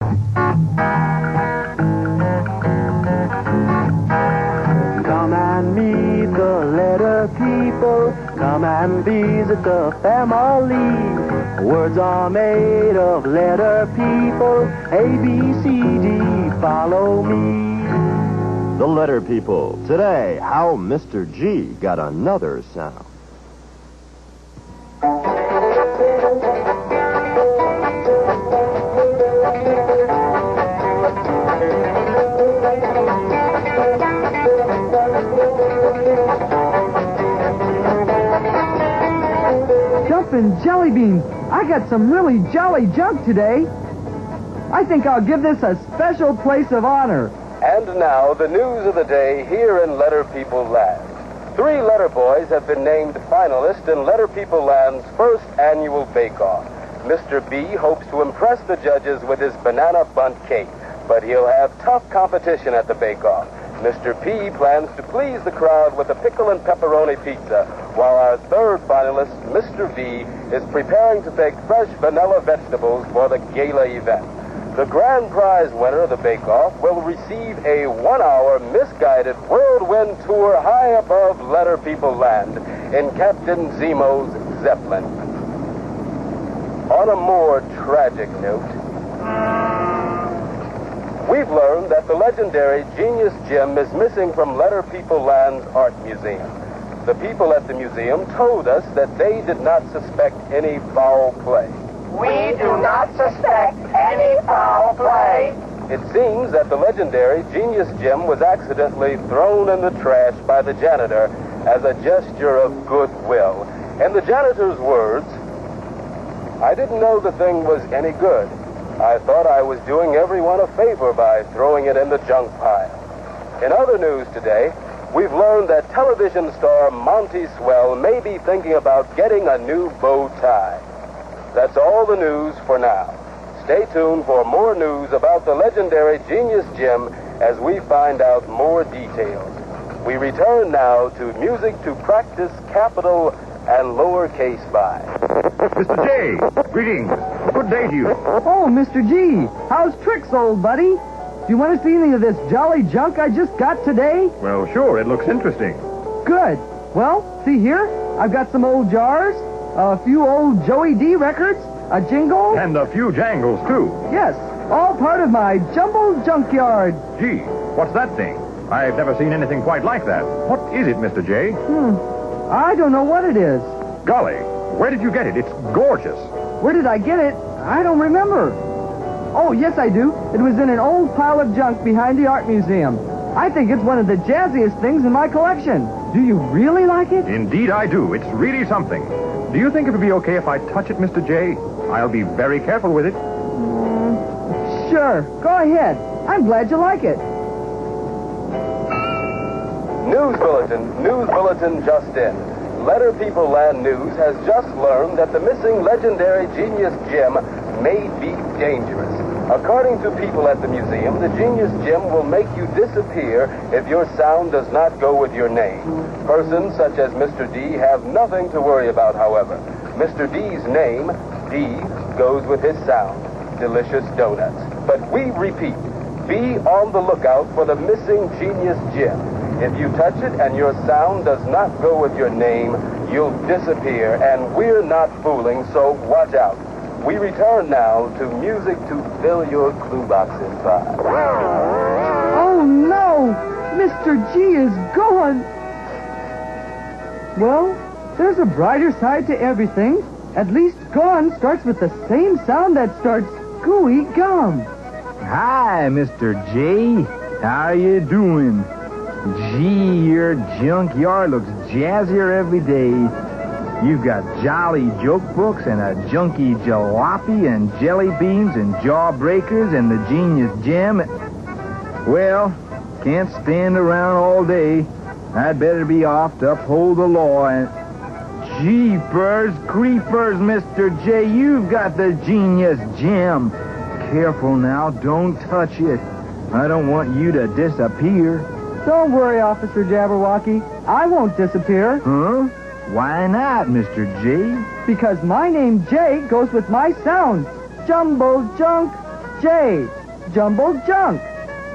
Come and meet the letter people. Come and visit the family. Words are made of letter people. A, B, C, D, follow me. The letter people. Today, how Mr. G got another sound. Jumpin' jelly beans. I got some really jolly junk today. I think I'll give this a special place of honor. And now, the news of the day here in Letter People Land. 3 letter boys have been named finalists in Letter People Land's first annual bake-off. Mr. B hopes to impress the judges with his banana bundt cake, but he'll have tough competition at the bake-off. Mr. P plans to please the crowd with a pickle and pepperoni pizza, while our third finalist, Mr. V, is preparing to bake fresh vanilla vegetables for the gala event. The grand prize winner of the bake-off will receive a 1-hour misguided whirlwind tour high above Letter People Land in Captain Zemo's Zeppelin. On a more tragic note, we've learned that the legendary Genius Gem is missing from Letter People Land's art museum. The people at the museum told us that they did not suspect any foul play. We do not suspect any foul play. It seems that the legendary Genius Gem was accidentally thrown in the trash by the janitor as a gesture of goodwill. In the janitor's words, "I didn't know the thing was any good. I thought I was doing everyone a favor by throwing it in the junk pile." In other news today, we've learned that television star Monty Swell may be thinking about getting a new bow tie. That's all the news for now. Stay tuned for more news about the legendary Genius Gem as we find out more details. We return now to music to practice capital and lowercase by. Mr. J, greetings. Good day to you. Oh, Mr. G, how's tricks, old buddy? Do you want to see any of this jolly junk I just got today? Well, sure, it looks interesting. Good. Well, see here? I've got some old jars, a few old Joey D records, a jingle. And a few jangles, too. Yes, all part of my jumbled junkyard. Gee, what's that thing? I've never seen anything quite like that. What is it, Mr. J? I don't know what it is. Golly, where did you get it? It's gorgeous. Where did I get it? I don't remember. Oh, yes, I do. It was in an old pile of junk behind the art museum. I think it's one of the jazziest things in my collection. Do you really like it? Indeed I do. It's really something. Do you think it would be okay if I touch it, Mr. J? I'll be very careful with it. Sure. Go ahead. I'm glad you like it. News bulletin just in. Letter People Land News has just learned that the missing legendary Genius Gem may be dangerous. According to people at the museum, the Genius Gem will make you disappear if your sound does not go with your name. Persons such as Mr. D have nothing to worry about, however. Mr. D's name, D, goes with his sound, Delicious Donuts. But we repeat, be on the lookout for the missing Genius Gem. If you touch it and your sound does not go with your name, you'll disappear, and we're not fooling, so watch out. We return now to music to fill your clue box in 5. Oh, no! Mr. G is gone! Well, there's a brighter side to everything. At least gone starts with the same sound that starts gooey gum. Hi, Mr. J. How you doing? Gee, your junkyard looks jazzier every day. You've got jolly joke books and a junky jalopy and jelly beans and jawbreakers and the Genius Gem. Well, can't stand around all day. I'd better be off to uphold the law and... Jeepers creepers, Mr. J, you've got the Genius Gem. Careful now, don't touch it. I don't want you to disappear. Don't worry, Officer Jabberwocky. I won't disappear. Huh? Why not, Mr. J? Because my name, J, goes with my sound. Jumbo junk, J. Jumbled junk.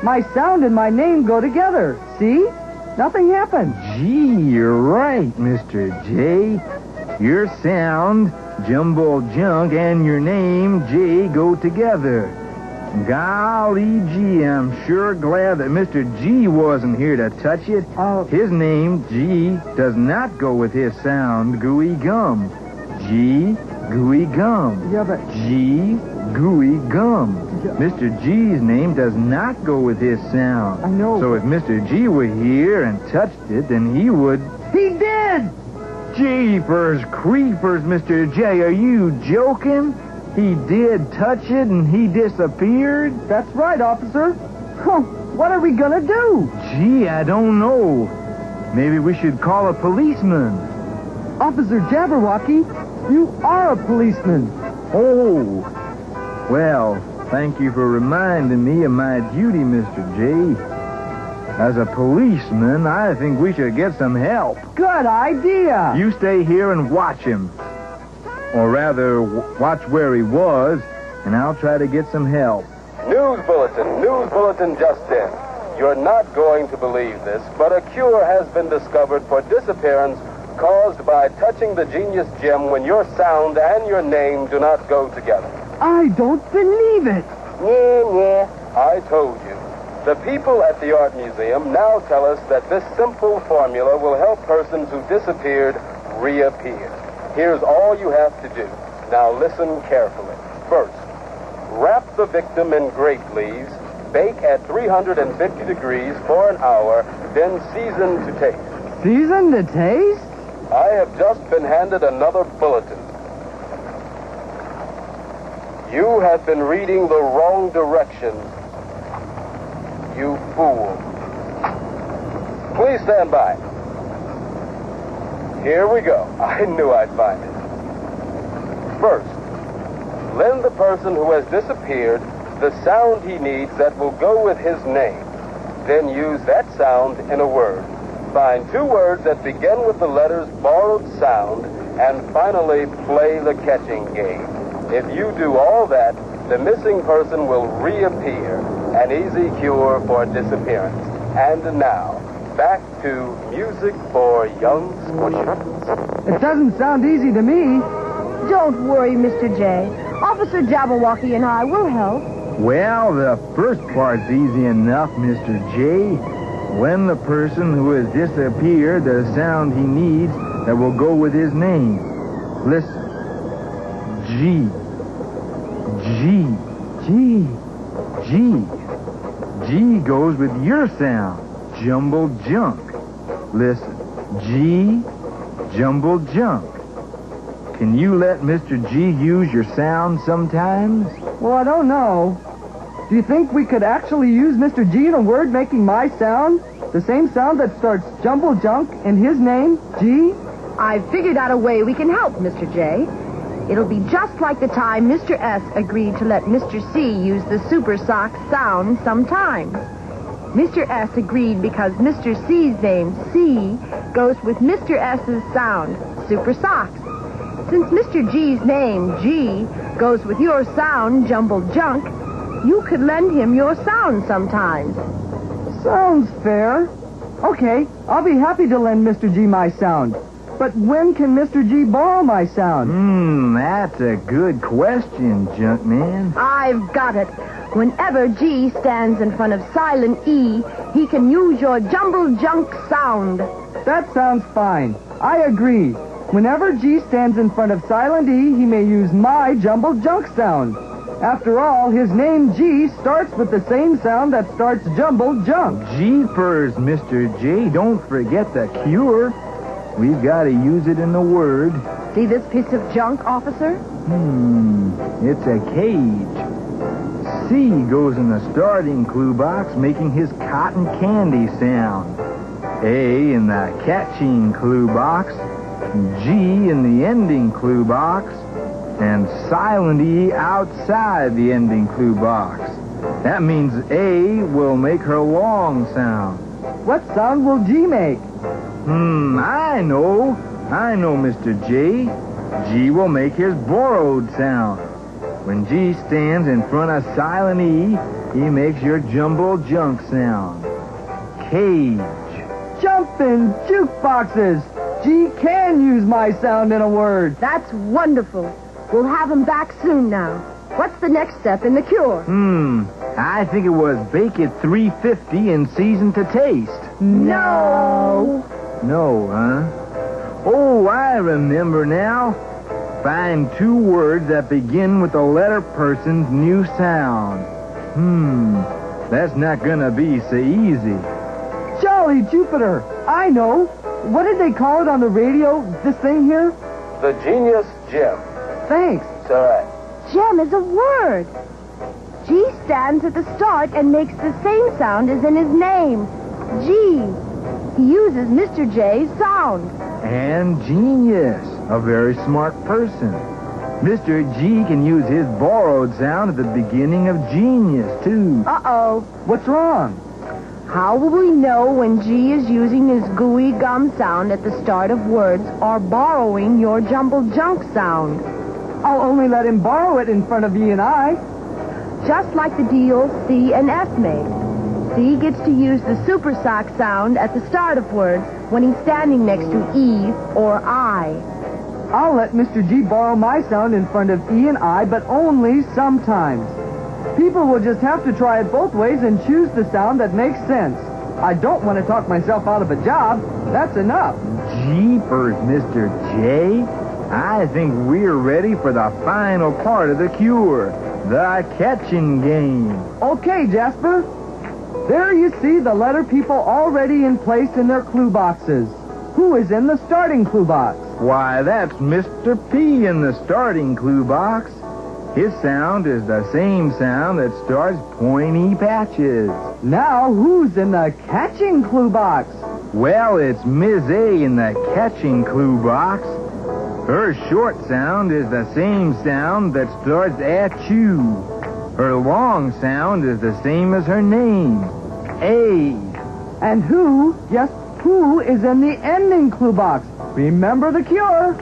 My sound and my name go together. See? Nothing happened. Gee, you're right, Mr. J. Your sound, jumbled junk, and your name, J, go together. Golly gee, I'm sure glad that Mr. G wasn't here to touch it. His name, G, does not go with his sound, gooey gum. G, gooey gum. Yeah, but... G, gooey gum. Mr. G's name does not go with his sound. I know. So if Mr. G were here and touched it, then he would... He did! Jeepers creepers, Mr. J, are you joking? He did touch it and he disappeared? That's right, officer. Huh, what are we gonna do? Gee, I don't know. Maybe we should call a policeman. Officer Jabberwocky, you are a policeman. Oh, well, thank you for reminding me of my duty, Mr. J. As a policeman, I think we should get some help. Good idea. You stay here and watch him. Or rather, watch where he was, and I'll try to get some help. News bulletin just in. You're not going to believe this, but a cure has been discovered for disappearance caused by touching the genius gem when your sound and your name do not go together. I don't believe it. Yeah, I told you. The people at the Art Museum now tell us that this simple formula will help persons who disappeared reappear. Here's all you have to do. Now listen carefully. First, wrap the victim in grape leaves, bake at 350 degrees for an hour, then season to taste. Season to taste? I have just been handed another bulletin. You have been reading the wrong direction. You fool. Please stand by. Here we go. I knew I'd find it. First, lend the person who has disappeared the sound he needs that will go with his name. Then use that sound in a word. Find 2 words that begin with the letters borrowed sound, and finally play the catching game. If you do all that, the missing person will reappear. An easy cure for disappearance. And now, back to music for young squishers. It doesn't sound easy to me. Don't worry, Mr. J. Officer Jabberwocky and I will help. Well, the first part's easy enough, Mr. J. When the person who has disappeared the sound he needs that will go with his name. Listen. G. G. G. G. G goes with your sound. Jumbled junk. Listen. G. Jumbled junk. Can you let Mr. G use your sound sometimes? Well, I don't know. Do you think we could actually use Mr. G in a word making my sound? The same sound that starts jumble junk in his name, G? I've figured out a way we can help, Mr. J. It'll be just like the time Mr. S agreed to let Mr. C use the Super Sock sound sometimes. Mr. S agreed because Mr. C's name, C, goes with Mr. S's sound, Super Socks. Since Mr. G's name, G, goes with your sound, Jumbled Junk, you could lend him your sound sometimes. Sounds fair. Okay, I'll be happy to lend Mr. G my sound. But when can Mr. G borrow my sound? That's a good question, Junkman. I've got it. Whenever G stands in front of silent E, he can use your Jumbled Junk sound. That sounds fine. I agree. Whenever G stands in front of silent E, he may use my Jumbled Junk sound. After all, his name G starts with the same sound that starts Jumbled Junk. Jeepers, Mr. J, don't forget the cure. We've got to use it in the word. See this piece of junk, officer? It's a cage. C goes in the starting clue box, making his cotton candy sound. A in the catching clue box. G in the ending clue box. And silent E outside the ending clue box. That means A will make her long sound. What sound will G make? I know, Mr. J. G will make his borrowed sound. When G stands in front of silent E, he makes your jumble junk sound. Cage. Jumpin' jukeboxes! G can use my sound in a word. That's wonderful. We'll have him back soon now. What's the next step in the cure? I think it was bake it 350 and season to taste. No. No, huh? Oh, I remember now. Find 2 words that begin with the letter person's new sound. That's not gonna be so easy. Jolly Jupiter! I know. What did they call it on the radio, this thing here? The Genius Gem. Thanks. It's all right. Gem is a word. G stands at the start and makes the same sound as in his name. G. He uses Mr. J's sound. And genius. A very smart person. Mr. G can use his borrowed sound at the beginning of genius, too. Uh-oh. What's wrong? How will we know when G is using his gooey gum sound at the start of words or borrowing your jumbled junk sound? I'll only let him borrow it in front of E and I. Just like the deal C and S made. C gets to use the super sock sound at the start of words when he's standing next to E or I. I'll let Mr. G borrow my sound in front of E and I, but only sometimes. People will just have to try it both ways and choose the sound that makes sense. I don't want to talk myself out of a job. That's enough. Jeepers, Mr. J. I think we're ready for the final part of the cure. The catching game. Okay, Jasper. There you see the letter people already in place in their clue boxes. Who is in the starting clue box? Why, that's Mr. P in the starting clue box. His sound is the same sound that starts pointy patches. Now, who's in the catching clue box? Well, it's Ms. A in the catching clue box. Her short sound is the same sound that starts at you. Her long sound is the same as her name, A. And who, yes, who is in the ending clue box? Remember the cure.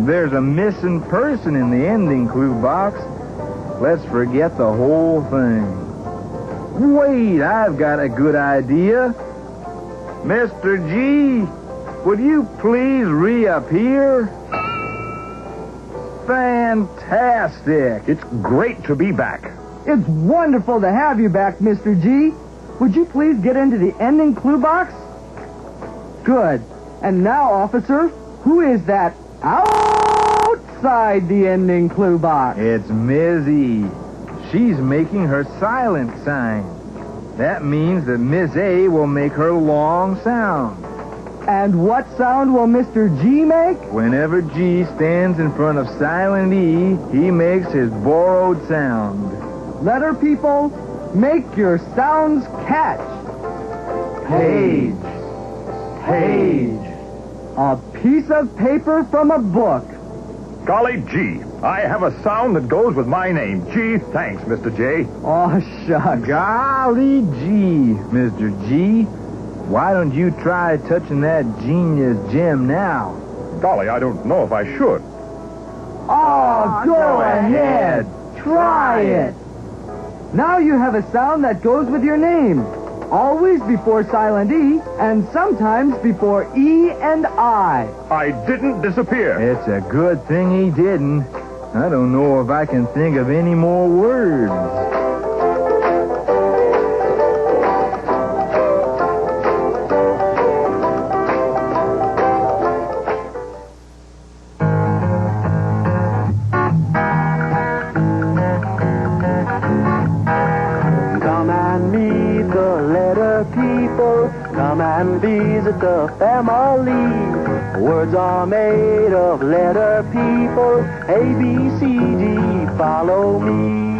There's a missing person in the ending clue box. Let's forget the whole thing. Wait, I've got a good idea. Mr. G, would you please reappear? Fantastic. It's great to be back. It's wonderful to have you back, Mr. G. Would you please get into the ending clue box? Good. And now, officer, who is that outside the ending clue box? It's Ms. E. She's making her silent sign. That means that Miss A will make her long sound. And what sound will Mr. G make? Whenever G stands in front of silent E, he makes his borrowed sound. Letter people, make your sounds catch. Page. Page. A piece of paper from a book. Golly gee, I have a sound that goes with my name. Gee, thanks, Mr. J. Oh, shucks. Golly gee, Mr. G. Why don't you try touching that genius gem now? Golly, I don't know if I should. Oh, go ahead. Try it. Now you have a sound that goes with your name. Always before silent E, and sometimes before E and I. I didn't disappear. It's a good thing he didn't. I don't know if I can think of any more words. Come and visit the family. Words are made of letter people. A, B, C, D, follow me.